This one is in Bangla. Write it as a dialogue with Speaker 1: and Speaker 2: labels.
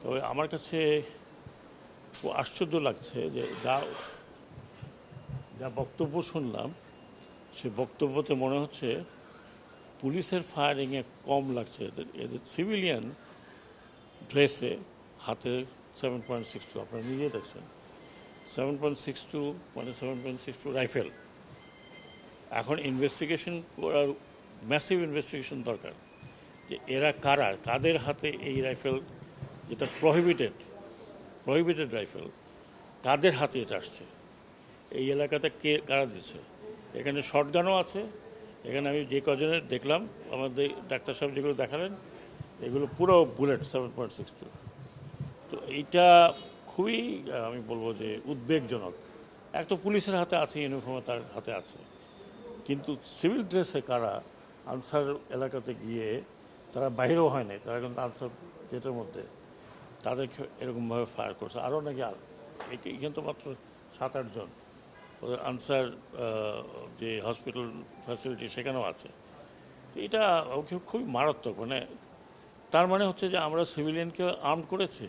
Speaker 1: তবে আমার কাছে খুব আশ্চর্য লাগছে যে যা যা বক্তব্য শুনলাম সে বক্তব্যতে মনে হচ্ছে পুলিশের ফায়ারিংয়ে কম লাগছে এদের এদের সিভিলিয়ান ড্রেসে হাতে 7.62 আপনারা নিজে দেখছেন 7.62 মানে 7.62 রাইফেল। এখন ইনভেস্টিগেশন করার ম্যাসিভ ইনভেস্টিগেশন দরকার যে এরা কারা, কাদের হাতে এই রাইফেল, যেটা প্রহিবিটেড রাইফেল, কাদের হাতে এটা আসছে, এই এলাকাতে কে কারা দিচ্ছে। এখানে শটগানও আছে, এখানে আমি যে কজনের দেখলাম আমাদের ডাক্তার সাহেব যেগুলো দেখালেন এগুলো পুরো বুলেট 7.62। তো এইটা খুবই আমি বলবো যে উদ্বেগজনক। এক তো পুলিশের হাতে আছে, ইউনিফর্মে তার হাতে আছে, কিন্তু সিভিল ড্রেসে কারা আনসার এলাকাতে গিয়ে তারা বাইরেও হয় নাই, তারা কিন্তু আনসার গেটের মধ্যে তাদেরকে এরকমভাবে ফায়ার করছে। আরও নাকি এখানে তো মাত্র 7-8 জন, ওদের আনসার যে হসপিটাল ফ্যাসিলিটি সেখানেও আছে। তো এটা খুবই মারাত্মক। মানে তার মানে হচ্ছে যে আমরা সিভিলিয়ানকে আর্ম করেছি।